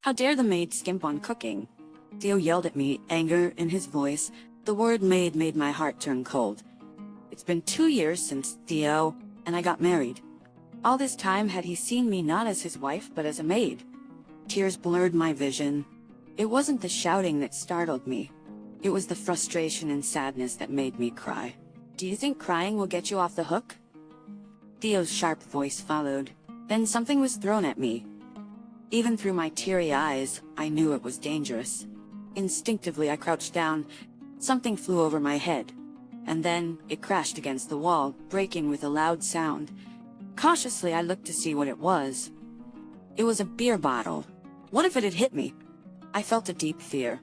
How dare the maid skimp on cooking? Theo yelled at me, anger in his voice. The word maid made my heart turn cold. It's been 2 years since Theo and I got married. All this time had he seen me not as his wife but as a maid. Tears blurred my vision. It wasn't the shouting that startled me. It was the frustration and sadness that made me cry. Do you think crying will get you off the hook? Theo's sharp voice followed. Then something was thrown at me. Even through my teary eyes, I knew it was dangerous. Instinctively, I crouched down. Something flew over my head. And then, it crashed against the wall, breaking with a loud sound. Cautiously, I looked to see what it was. It was a beer bottle. What if it had hit me? I felt a deep fear.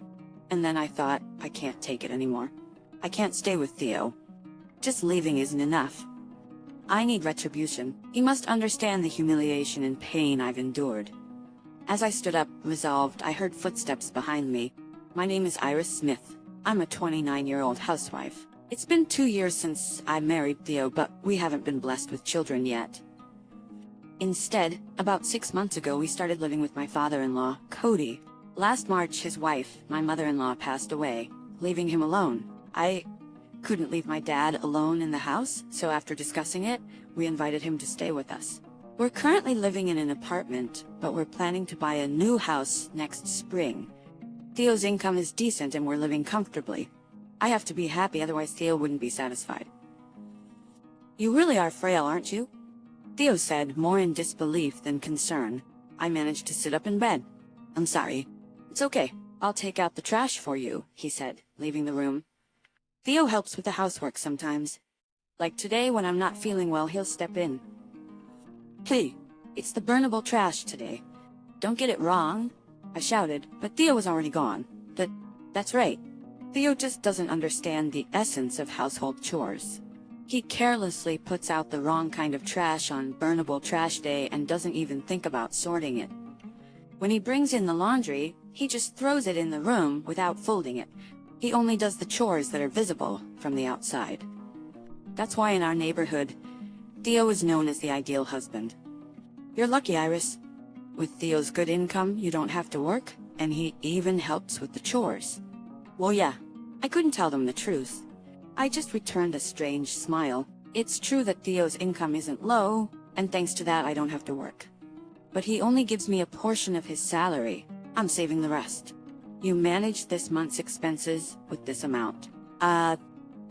And then I thought, I can't take it anymore. I can't stay with Theo. Just leaving isn't enough. I need retribution. He must understand the humiliation and pain I've endured. As I stood up, resolved, I heard footsteps behind me. My name is Iris Smith. I'm a 29-year-old housewife. It's been 2 years since I married Theo, but we haven't been blessed with children yet. Instead, about 6 months ago, we started living with my father-in-law, Cody. Last March, his wife, my mother-in-law, passed away, leaving him alone. I couldn't leave my dad alone in the house, so after discussing it, we invited him to stay with us. We're currently living in an apartment, but we're planning to buy a new house next spring. Theo's income is decent and we're living comfortably. I have to be happy, otherwise Theo wouldn't be satisfied. You really are frail, aren't you? Theo said, more in disbelief than concern. I managed to sit up in bed. I'm sorry. It's okay. I'll take out the trash for you, he said, leaving the room. Theo helps with the housework sometimes. Like today when I'm not feeling well, he'll step in. Hey, it's the burnable trash today. Don't get it wrong, I shouted, but Theo was already gone. That's right. Theo just doesn't understand the essence of household chores. He carelessly puts out the wrong kind of trash on burnable trash day and doesn't even think about sorting it. When he brings in the laundry, he just throws it in the room without folding it. He only does the chores that are visible from the outside. That's why in our neighborhood, Theo is known as the ideal husband. You're lucky, Iris. With Theo's good income, you don't have to work, and he even helps with the chores. Well, yeah, I couldn't tell them the truth. I just returned a strange smile. It's true that Theo's income isn't low, and thanks to that I don't have to work. But he only gives me a portion of his salary. I'm saving the rest. You manage this month's expenses with this amount. I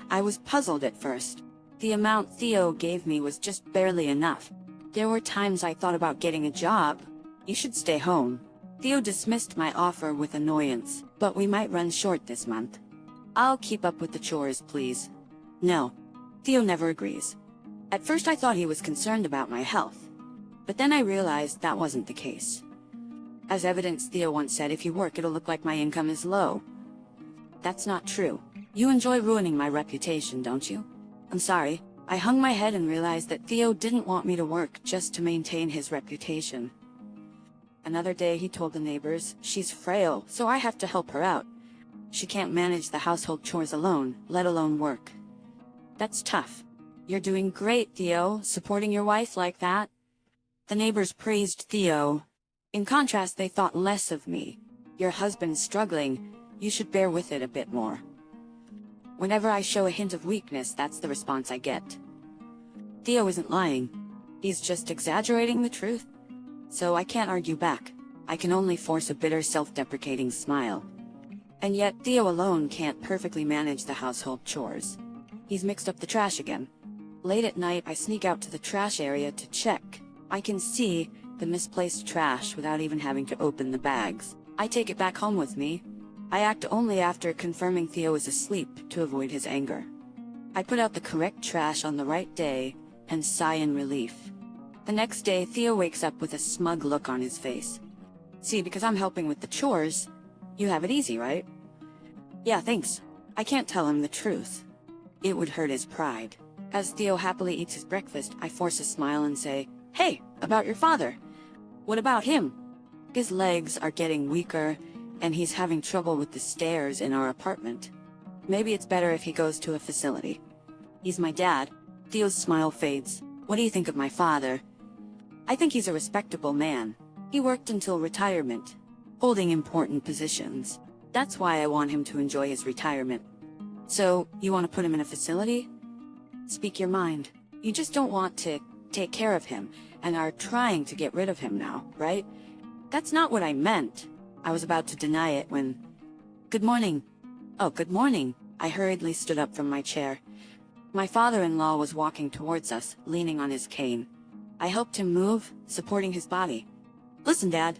was puzzled at first. The amount Theo gave me was just barely enough. There were times I thought about getting a job. You should stay home. Theo dismissed my offer with annoyance, but we might run short this month. I'll keep up with the chores, please. No. Theo never agrees. At first I thought he was concerned about my health. But then I realized that wasn't the case. As evidence, Theo once said, if you work, it'll look like my income is low. That's not true. You enjoy ruining my reputation, don't you? I'm sorry. I hung my head and realized that Theo didn't want me to work just to maintain his reputation. Another day he told the neighbors, she's frail, so I have to help her out. She can't manage the household chores alone, let alone work. That's tough. You're doing great, Theo, supporting your wife like that. The neighbors praised Theo. In contrast, they thought less of me. Your husband's struggling. You should bear with it a bit more. Whenever I show a hint of weakness, that's the response I get. Theo isn't lying. He's just exaggerating the truth. So I can't argue back. I can only force a bitter, self-deprecating smile. And yet Theo alone can't perfectly manage the household chores. He's mixed up the trash again. Late at night, I sneak out to the trash area to check. I can see the misplaced trash without even having to open the bags. I take it back home with me. I act only after confirming Theo is asleep to avoid his anger. I put out the correct trash on the right day and sigh in relief. The next day, Theo wakes up with a smug look on his face. See, because I'm helping with the chores, you have it easy, right? Yeah, thanks. I can't tell him the truth. It would hurt his pride. As Theo happily eats his breakfast, I force a smile and say, "Hey, about your father. What about him? His legs are getting weaker, and he's having trouble with the stairs in our apartment. Maybe it's better if he goes to a facility." He's my dad. Theo's smile fades. What do you think of my father? I think he's a respectable man. He worked until retirement. holding important positions. That's why I want him to enjoy his retirement. So, you want to put him in a facility? Speak your mind. You just don't want to take care of him, and are trying to get rid of him now, right? That's not what I meant. I was about to deny it when... Good morning. Oh, good morning. I hurriedly stood up from my chair. My father-in-law was walking towards us, leaning on his cane. I helped him move, supporting his body. Listen, Dad.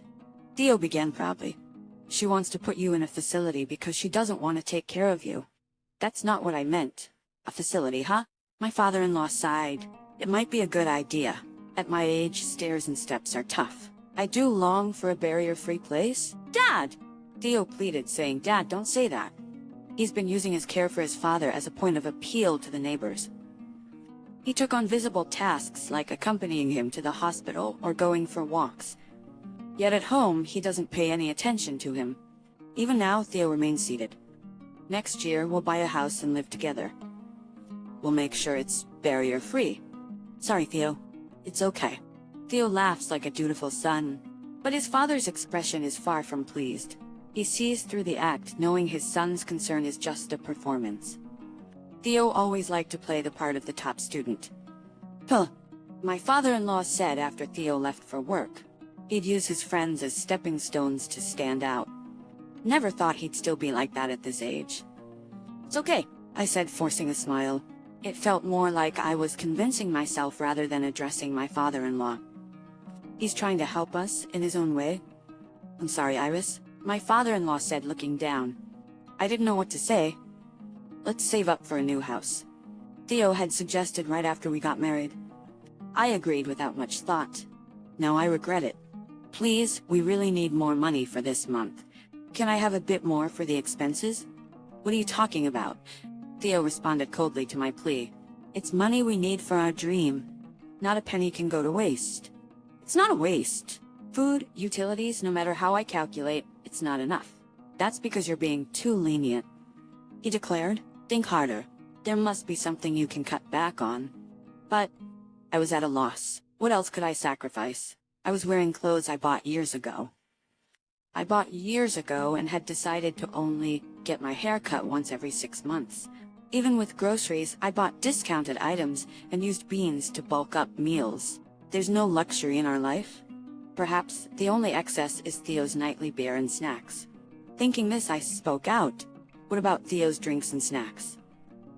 Theo began proudly. She wants to put you in a facility because she doesn't want to take care of you. That's not what I meant. A facility, huh? My father-in-law sighed. It might be a good idea. At my age, stairs and steps are tough. I do long for a barrier-free place. Dad! Theo pleaded, saying, Dad, don't say that. He's been using his care for his father as a point of appeal to the neighbors. He took on visible tasks like accompanying him to the hospital or going for walks. Yet at home, he doesn't pay any attention to him. Even now, Theo remains seated. Next year, we'll buy a house and live together. We'll make sure it's barrier-free. Sorry, Theo. It's okay. Theo laughs like a dutiful son, but his father's expression is far from pleased. He sees through the act, knowing his son's concern is just a performance. Theo always liked to play the part of the top student. Huh. My father-in-law said after Theo left for work, he'd use his friends as stepping stones to stand out. Never thought he'd still be like that at this age. It's okay, I said, forcing a smile. It felt more like I was convincing myself rather than addressing my father-in-law. He's trying to help us in his own way. I'm sorry, Iris. My father-in-law said, looking down. I didn't know what to say. Let's save up for a new house. Theo had suggested right after we got married. I agreed without much thought. Now I regret it. Please, we really need more money for this month. Can I have a bit more for the expenses? What are you talking about? Theo responded coldly to my plea. It's money we need for our dream. Not a penny can go to waste. It's not a waste. Food, utilities, no matter how I calculate, it's not enough. That's because you're being too lenient. He declared, think harder. There must be something you can cut back on. But I was at a loss. What else could I sacrifice? I was wearing clothes I bought years ago. And had decided to only get my hair cut once every 6 months. Even with groceries, I bought discounted items and used beans to bulk up meals. There's no luxury in our life. Perhaps the only excess is Theo's nightly beer and snacks. Thinking this, I spoke out. What about Theo's drinks and snacks?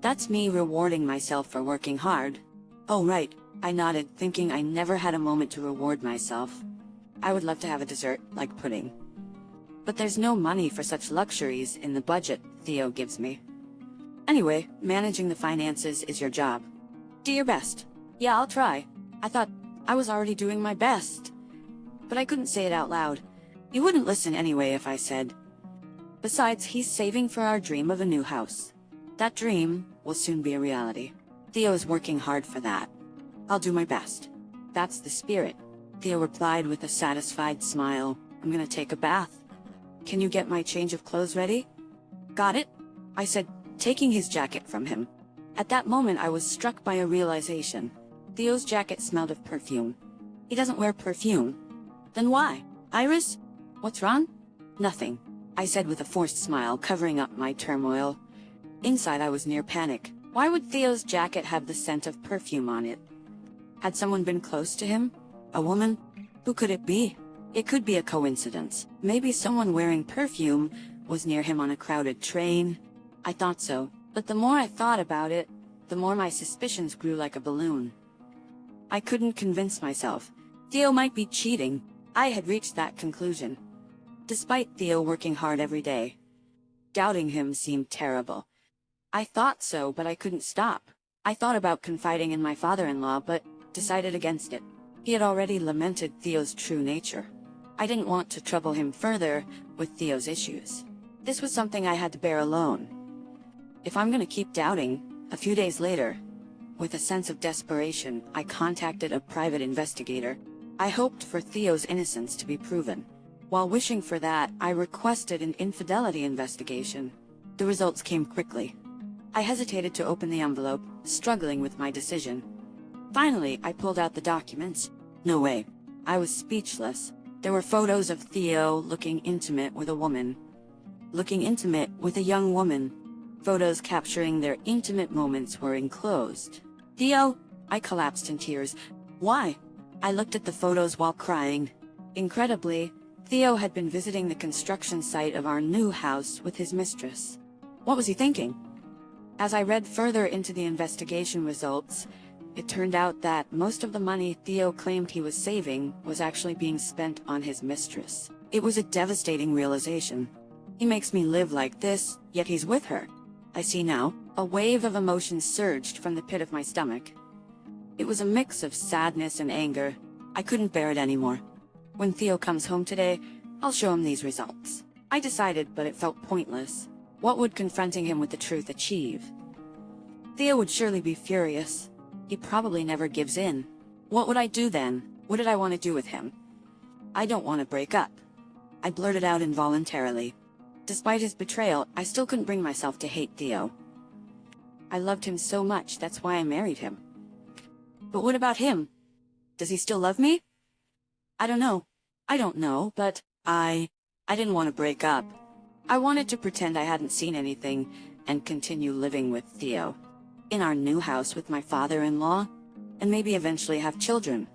That's me rewarding myself for working hard. Oh right, I nodded, thinking I never had a moment to reward myself. I would love to have a dessert, like pudding. But there's no money for such luxuries in the budget Theo gives me. Anyway, managing the finances is your job. Do your best. Yeah, I'll try. I thought I was already doing my best. But I couldn't say it out loud. You wouldn't listen anyway if I said. Besides, he's saving for our dream of a new house. That dream will soon be a reality. Theo is working hard for that. I'll do my best. That's the spirit. Theo replied with a satisfied smile. I'm gonna take a bath. Can you get my change of clothes ready? Got it, I said, taking his jacket from him. At that moment, I was struck by a realization. Theo's jacket smelled of perfume. He doesn't wear perfume. Then why? Iris? What's wrong? Nothing, I said with a forced smile, covering up my turmoil. Inside, I was near panic. Why would Theo's jacket have the scent of perfume on it? Had someone been close to him? A woman? Who could it be? It could be a coincidence. Maybe someone wearing perfume was near him on a crowded train. I thought so, but the more I thought about it, the more my suspicions grew like a balloon. I couldn't convince myself. Theo might be cheating. I had reached that conclusion. Despite Theo working hard every day. Doubting him seemed terrible. I thought so, but I couldn't stop. I thought about confiding in my father-in-law, but decided against it. He had already lamented Theo's true nature. I didn't want to trouble him further with Theo's issues. This was something I had to bear alone. If I'm gonna keep doubting, a few days later, with a sense of desperation, I contacted a private investigator. I hoped for Theo's innocence to be proven. While wishing for that, I requested an infidelity investigation. The results came quickly. I hesitated to open the envelope, struggling with my decision. Finally, I pulled out the documents. No way. I was speechless. There were photos of Theo looking intimate with a woman. Looking intimate with a young woman. Photos capturing their intimate moments were enclosed. Theo, I collapsed in tears. Why? I looked at the photos while crying. Incredibly, Theo had been visiting the construction site of our new house with his mistress. What was he thinking? As I read further into the investigation results, it turned out that most of the money Theo claimed he was saving was actually being spent on his mistress. It was a devastating realization. He makes me live like this, yet he's with her. I see now. A wave of emotion surged from the pit of my stomach. It was a mix of sadness and anger. I couldn't bear it anymore. When Theo comes home today, I'll show him these results. I decided, but it felt pointless. What would confronting him with the truth achieve? Theo would surely be furious. He probably never gives in. What would I do then? What did I want to do with him? I don't want to break up. I blurted out involuntarily. Despite his betrayal, I still couldn't bring myself to hate Theo. I loved him so much, that's why I married him. But what about him? Does he still love me? I don't know, but I didn't want to break up. I wanted to pretend I hadn't seen anything and continue living with Theo. In our new house with my father-in-law, and maybe eventually have children.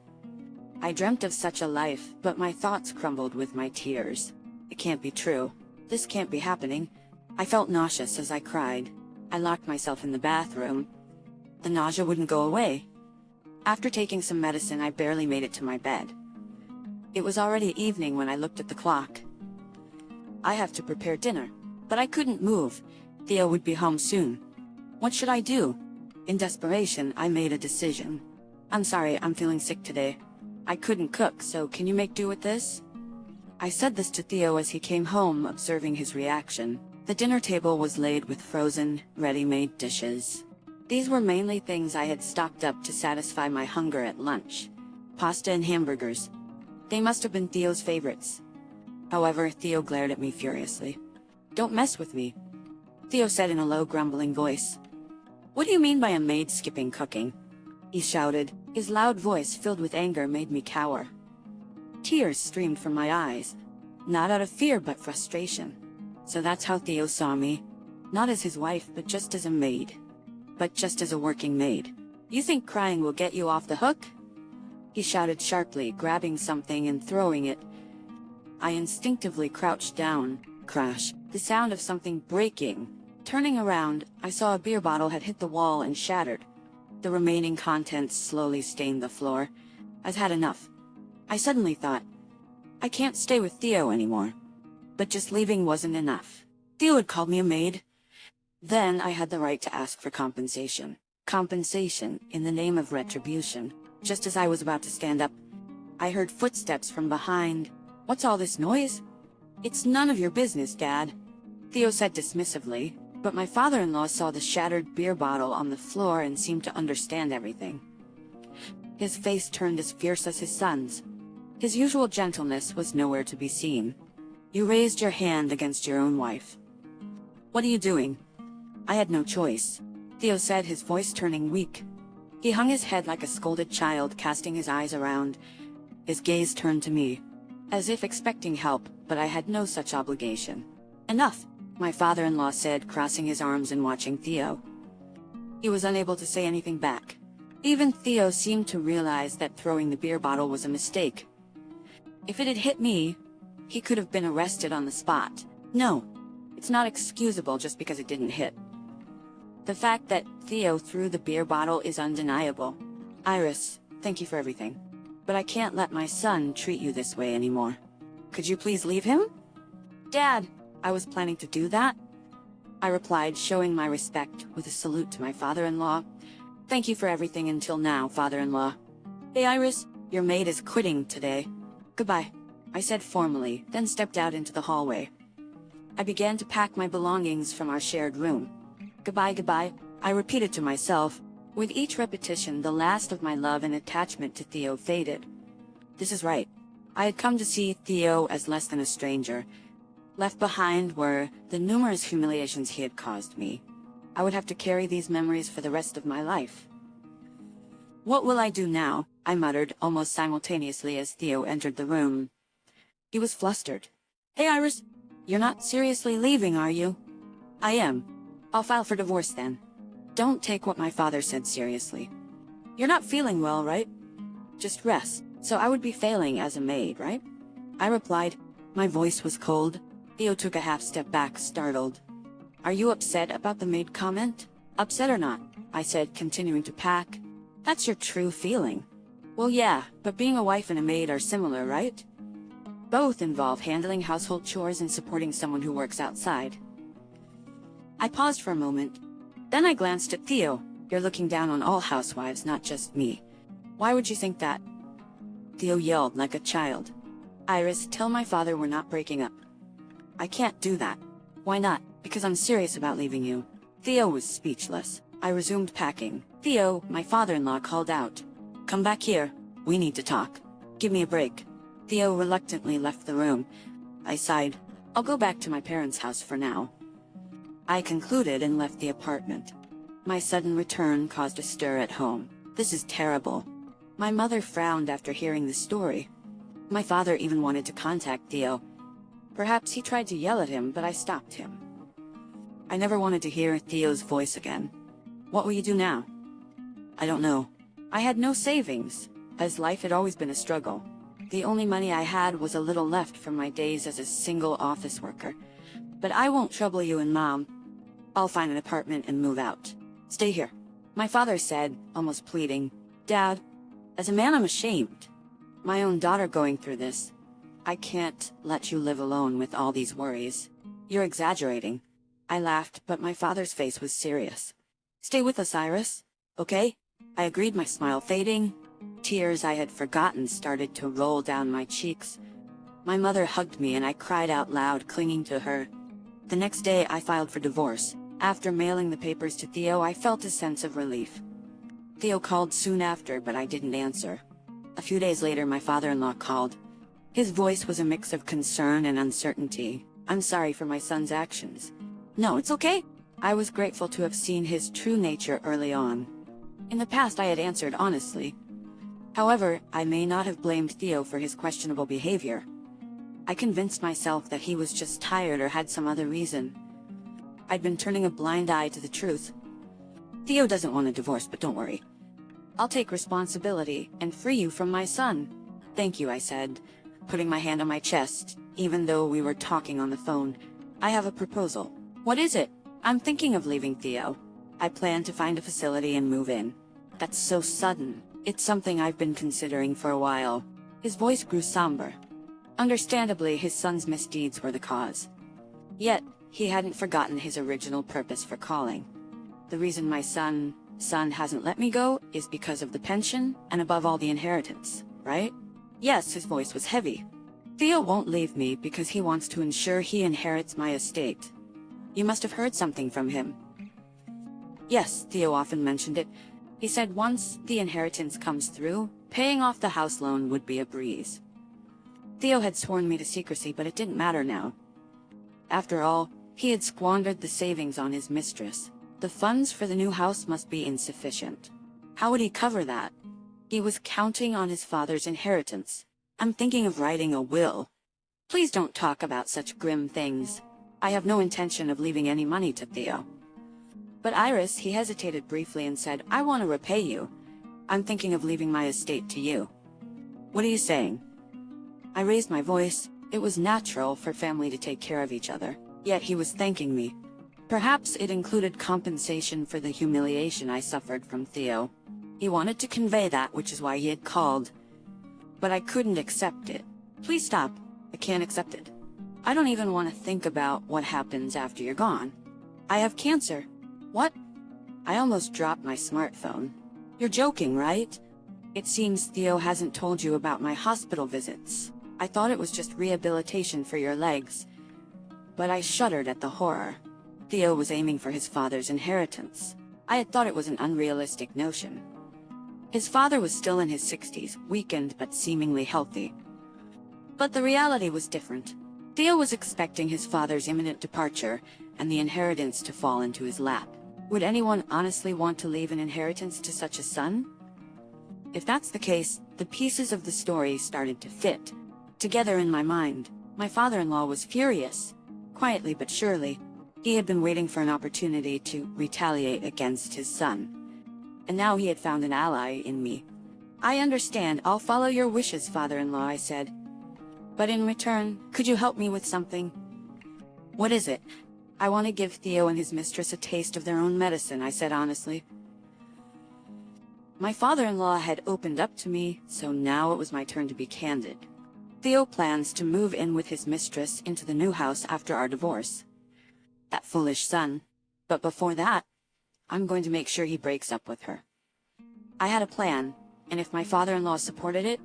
I dreamt of such a life, but my thoughts crumbled with my tears. It can't be true. This can't be happening. I felt nauseous as I cried. I locked myself in the bathroom. The nausea wouldn't go away. After taking some medicine, I barely made it to my bed. It was already evening when I looked at the clock. I have to prepare dinner, but I couldn't move. Theo would be home soon. What should I do? In desperation, I made a decision. I'm sorry, I'm feeling sick today. I couldn't cook, so can you make do with this? I said this to Theo as he came home, observing his reaction. The dinner table was laid with frozen, ready-made dishes. These were mainly things I had stocked up to satisfy my hunger at lunch. Pasta and hamburgers. They must have been Theo's favorites. However, Theo glared at me furiously. "Don't mess with me," Theo said in a low, grumbling voice. "What do you mean by a maid skipping cooking?" he shouted. His loud voice, filled with anger, made me cower. Tears streamed from my eyes, not out of fear but frustration. So that's how Theo saw me. Not as his wife, but just as a maid. But just as a working maid. "You think crying will get you off the hook?" he shouted sharply, grabbing something and throwing it. I instinctively crouched down. Crash. The sound of something breaking. Turning around, I saw a beer bottle had hit the wall and shattered. The remaining contents slowly stained the floor. I'd had enough. I suddenly thought, I can't stay with Theo anymore. But just leaving wasn't enough. Theo had called me a maid. Then I had the right to ask for compensation. Compensation in the name of retribution. Just as I was about to stand up, I heard footsteps from behind. "What's all this noise?" "It's none of your business, Dad," Theo said dismissively, but my father-in-law saw the shattered beer bottle on the floor and seemed to understand everything. His face turned as fierce as his son's. His usual gentleness was nowhere to be seen. "You raised your hand against your own wife. What are you doing?" I had no choice, Theo said, his voice turning weak. He hung his head like a scolded child, casting his eyes around. His gaze turned to me, as if expecting help, but I had no such obligation. "Enough," my father-in-law said, crossing his arms and watching Theo. He was unable to say anything back. Even Theo seemed to realize that throwing the beer bottle was a mistake. If it had hit me, he could have been arrested on the spot. No, it's not excusable just because it didn't hit. The fact that Theo threw the beer bottle is undeniable. "Iris, thank you for everything. But I can't let my son treat you this way anymore. Could you please leave him?" "Dad, I was planning to do that," I replied, showing my respect with a salute to my father-in-law. "Thank you for everything until now, father-in-law. Hey Iris, your maid is quitting today. Goodbye," I said formally, then stepped out into the hallway. I began to pack my belongings from our shared room. "Goodbye, goodbye," I repeated to myself. With each repetition, the last of my love and attachment to Theo faded. This is right. I had come to see Theo as less than a stranger. Left behind were the numerous humiliations he had caused me. I would have to carry these memories for the rest of my life. "What will I do now?" I muttered almost simultaneously as Theo entered the room. He was flustered. Hey Iris, you're not seriously leaving, are you? I am. I'll file for divorce then. Don't take what my father said seriously. You're not feeling well, right? Just rest. So I would be failing as a maid, right? I replied. My voice was cold. Theo took a half step back, startled. Are you upset about the maid comment? Upset or not? I said, continuing to pack. That's your true feeling. Well, yeah, but being a wife and a maid are similar, right? Both involve handling household chores and supporting someone who works outside. I paused for a moment. Then I glanced at Theo. You're looking down on all housewives, not just me. Why would you think that? Theo yelled like a child. Iris, tell my father we're not breaking up. I can't do that. Why not? Because I'm serious about leaving you. Theo was speechless. I resumed packing. Theo, my father-in-law called out. Come back here. We need to talk. Give me a break. Theo reluctantly left the room. I sighed. I'll go back to my parents' house for now. I concluded and left the apartment. My sudden return caused a stir at home. This is terrible. My mother frowned after hearing the story. My father even wanted to contact Theo. Perhaps he tried to yell at him, but I stopped him. I never wanted to hear Theo's voice again. What will you do now? I don't know. I had no savings, as life had always been a struggle. The only money I had was a little left from my days as a single office worker. But I won't trouble you and Mom. I'll find an apartment and move out. Stay here. My father said, almost pleading. Dad, as a man I'm ashamed. My own daughter going through this. I can't let you live alone with all these worries. You're exaggerating. I laughed, but my father's face was serious. Stay with us, Iris. Okay? I agreed, my smile fading. Tears I had forgotten started to roll down my cheeks. My mother hugged me and I cried out loud, clinging to her. The next day I filed for divorce. After mailing the papers to Theo, I felt a sense of relief. Theo called soon after, but I didn't answer. A few days later, my father-in-law called. His voice was a mix of concern and uncertainty. I'm sorry for my son's actions. No, it's okay. I was grateful to have seen his true nature early on. In the past, I had answered honestly. However, I may not have blamed Theo for his questionable behavior. I convinced myself that he was just tired or had some other reason. I'd been turning a blind eye to the truth. Theo doesn't want a divorce, but don't worry. I'll take responsibility and free you from my son. Thank you, I said, putting my hand on my chest, even though we were talking on the phone. I have a proposal. What is it? I'm thinking of leaving Theo. I plan to find a facility and move in. That's so sudden. It's something I've been considering for a while. His voice grew somber. Understandably, his son's misdeeds were the cause. Yet, he hadn't forgotten his original purpose for calling. The reason my son hasn't let me go is because of the pension and above all the inheritance, right? Yes, his voice was heavy. Theo won't leave me because he wants to ensure he inherits my estate. You must have heard something from him. Yes, Theo often mentioned it. He said once the inheritance comes through, paying off the house loan would be a breeze. Theo had sworn me to secrecy, but it didn't matter now. After all, he had squandered the savings on his mistress. The funds for the new house must be insufficient. How would he cover that? He was counting on his father's inheritance. I'm thinking of writing a will. Please don't talk about such grim things. I have no intention of leaving any money to Theo. But Iris, he hesitated briefly and said, I want to repay you. I'm thinking of leaving my estate to you. What are you saying? I raised my voice. It was natural for family to take care of each other. Yet he was thanking me. Perhaps it included compensation for the humiliation I suffered from Theo. He wanted to convey that, which is why he had called. But I couldn't accept it. Please stop. I can't accept it. I don't even want to think about what happens after you're gone. I have cancer. What? I almost dropped my smartphone. You're joking, right? It seems Theo hasn't told you about my hospital visits. I thought it was just rehabilitation for your legs. But I shuddered at the horror. Theo was aiming for his father's inheritance. I had thought it was an unrealistic notion. His father was still in his 60s, weakened but seemingly healthy. But the reality was different. Theo was expecting his father's imminent departure and the inheritance to fall into his lap. Would anyone honestly want to leave an inheritance to such a son? If that's the case, the pieces of the story started to fit. together in my mind. My father-in-law was furious. Quietly but surely, he had been waiting for an opportunity to retaliate against his son. And now he had found an ally in me. I understand, I'll follow your wishes, father-in-law, I said. But in return, could you help me with something? What is it? I want to give Theo and his mistress a taste of their own medicine, I said honestly. My father-in-law had opened up to me, so now it was my turn to be candid. Theo plans to move in with his mistress into the new house after our divorce. That foolish son. But before that, I'm going to make sure he breaks up with her. I had a plan, and if my father-in-law supported it,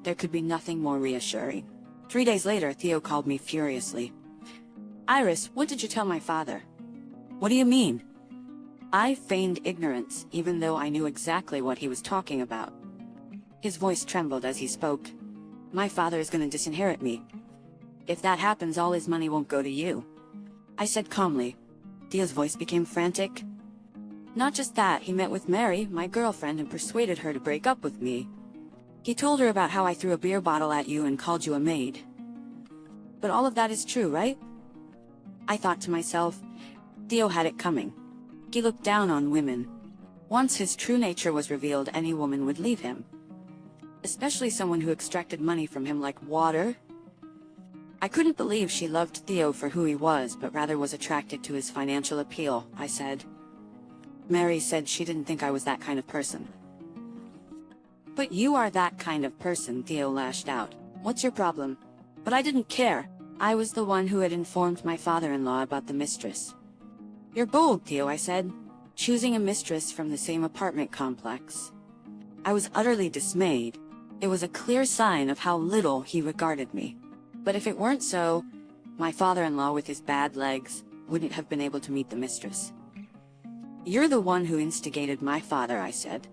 there could be nothing more reassuring. 3 days later, Theo called me furiously. Iris, what did you tell my father? What do you mean? I feigned ignorance, even though I knew exactly what he was talking about. His voice trembled as he spoke. My father is going to disinherit me. If that happens, all his money won't go to you. I said calmly. Theo's voice became frantic. Not just that, he met with Mary, my girlfriend, and persuaded her to break up with me. He told her about how I threw a beer bottle at you and called you a maid. But all of that is true, right? I thought to myself, Theo had it coming. He looked down on women. Once his true nature was revealed, any woman would leave him. Especially someone who extracted money from him like water. I couldn't believe she loved Theo for who he was, but rather was attracted to his financial appeal, I said. Mary said she didn't think I was that kind of person. But you are that kind of person, Theo lashed out. What's your problem? But I didn't care. I was the one who had informed my father-in-law about the mistress. You're bold, Theo, I said, choosing a mistress from the same apartment complex. I was utterly dismayed. It was a clear sign of how little he regarded me. But if it weren't so, my father-in-law with his bad legs wouldn't have been able to meet the mistress. You're the one who instigated my father, I said.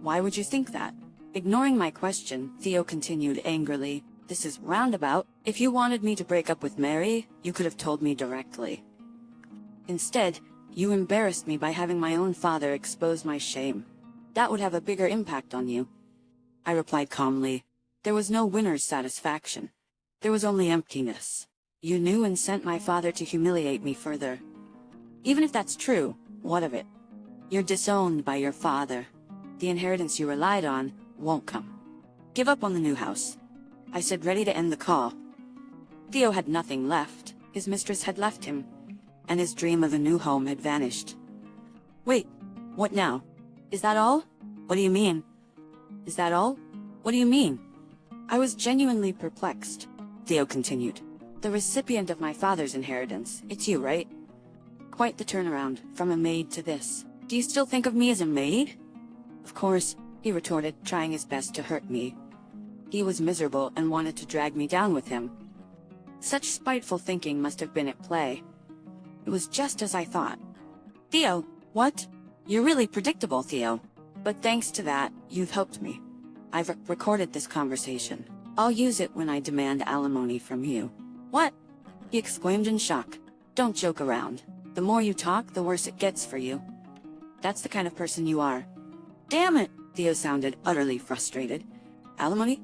Why would you think that? Ignoring my question, Theo continued angrily. This is roundabout. If you wanted me to break up with Mary, you could have told me directly. Instead, you embarrassed me by having my own father expose my shame. That would have a bigger impact on you. I replied calmly. There was no winner's satisfaction. There was only emptiness. You knew and sent my father to humiliate me further. Even if that's true, what of it? You're disowned by your father. The inheritance you relied on won't come. Give up on the new house, I said, ready to end the call. Theo had nothing left. His mistress had left him, and his dream of a new home had vanished. Wait, what now? Is that all? What do you mean? Is that all? What do you mean? I was genuinely perplexed. Theo continued. The recipient of my father's inheritance, it's you, right? Quite the turnaround, from a maid to this. Do you still think of me as a maid? Of course, he retorted, trying his best to hurt me. He was miserable and wanted to drag me down with him. Such spiteful thinking must have been at play. It was just as I thought. Theo, what? You're really predictable, Theo. But thanks to that, you've helped me. I've recorded this conversation. I'll use it when I demand alimony from you. What? He exclaimed in shock. Don't joke around. The more you talk, the worse it gets for you. That's the kind of person you are. Damn it! Theo sounded utterly frustrated. Alimony?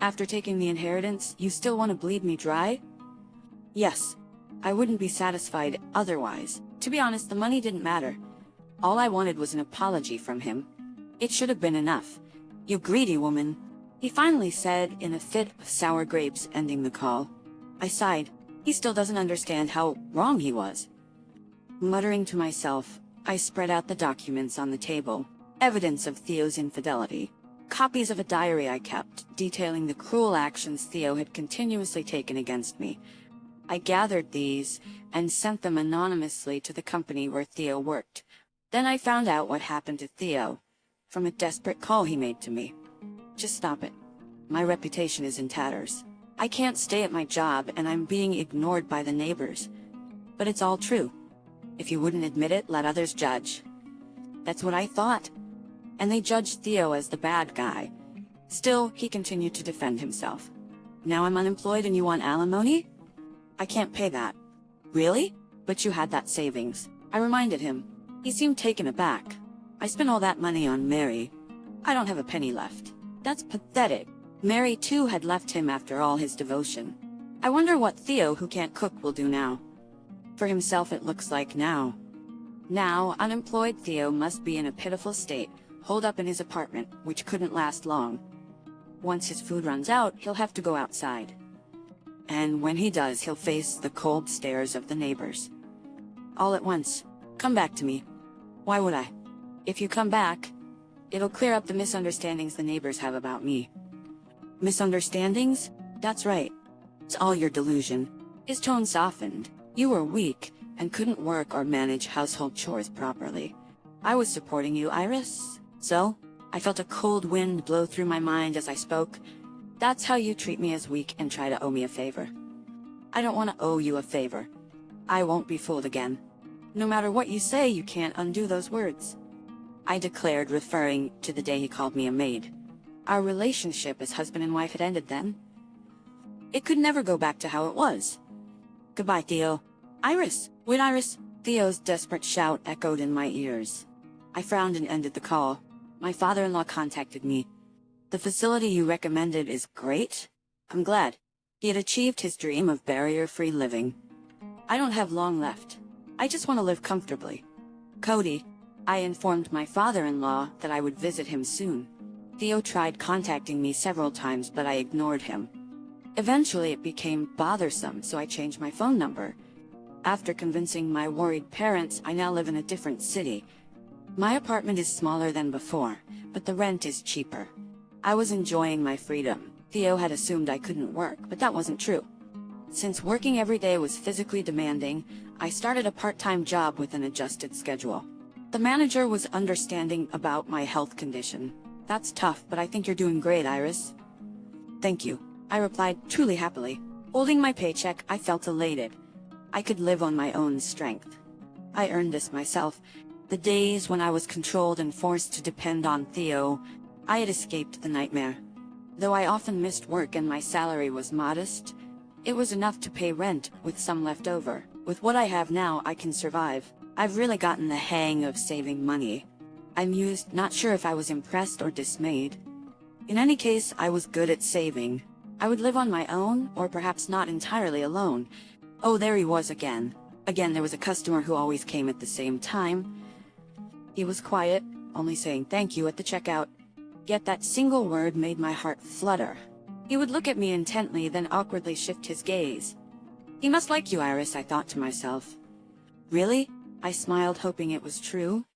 After taking the inheritance, you still want to bleed me dry? Yes. I wouldn't be satisfied otherwise. To be honest, the money didn't matter. All I wanted was an apology from him. It should have been enough. You greedy woman, he finally said in a fit of sour grapes, ending the call. I sighed. He still doesn't understand how wrong he was. Muttering to myself, I spread out the documents on the table. Evidence of Theo's infidelity. Copies of a diary I kept, detailing the cruel actions Theo had continuously taken against me. I gathered these and sent them anonymously to the company where Theo worked. Then I found out what happened to Theo from a desperate call he made to me. Just stop it. My reputation is in tatters. I can't stay at my job and I'm being ignored by the neighbors. But it's all true. If you wouldn't admit it, let others judge. That's what I thought. And they judged Theo as the bad guy. Still, he continued to defend himself. Now I'm unemployed and you want alimony? I can't pay that. Really? But you had that savings. I reminded him. He seemed taken aback. I spent all that money on Mary. I don't have a penny left. That's pathetic. Mary too had left him after all his devotion. I wonder what Theo, who can't cook, will do now. For himself it looks like now. Now, unemployed Theo must be in a pitiful state, holed up in his apartment, which couldn't last long. Once his food runs out, he'll have to go outside. And when he does, he'll face the cold stares of the neighbors. All at once. Come back to me. Why would I? If you come back, it'll clear up the misunderstandings the neighbors have about me. Misunderstandings? That's right. It's all your delusion. His tone softened. You were weak, and couldn't work or manage household chores properly. I was supporting you, Iris. So, I felt a cold wind blow through my mind as I spoke. That's how you treat me as weak and try to owe me a favor. I don't want to owe you a favor. I won't be fooled again. No matter what you say, you can't undo those words. I declared, referring to the day he called me a maid. Our relationship as husband and wife had ended then. It could never go back to how it was. Goodbye, Theo. Iris! Wait, Iris! Theo's desperate shout echoed in my ears. I frowned and ended the call. My father-in-law contacted me. The facility you recommended is great. I'm glad. He had achieved his dream of barrier-free living. I don't have long left. I just want to live comfortably. Cody, I informed my father-in-law that I would visit him soon. Theo tried contacting me several times, but I ignored him. Eventually it became bothersome, so I changed my phone number. After convincing my worried parents, I now live in a different city. My apartment is smaller than before, but the rent is cheaper. I was enjoying my freedom. Theo had assumed I couldn't work, but that wasn't true. Since working every day was physically demanding, I started a part-time job with an adjusted schedule. The manager was understanding about my health condition. That's tough, but I think you're doing great, Iris. Thank you, I replied, truly happily. Holding my paycheck, I felt elated. I could live on my own strength. I earned this myself. The days when I was controlled and forced to depend on Theo, I had escaped the nightmare. Though I often missed work and my salary was modest, it was enough to pay rent with some left over. With what I have now, I can survive. I've really gotten the hang of saving money. I mused, not sure if I was impressed or dismayed. In any case, I was good at saving. I would live on my own, or perhaps not entirely alone. Oh, there he was again. Again, there was a customer who always came at the same time. He was quiet, only saying thank you at the checkout. Yet that single word made my heart flutter. He would look at me intently, then awkwardly shift his gaze. He must like you, Iris, I thought to myself. Really? I smiled, hoping it was true.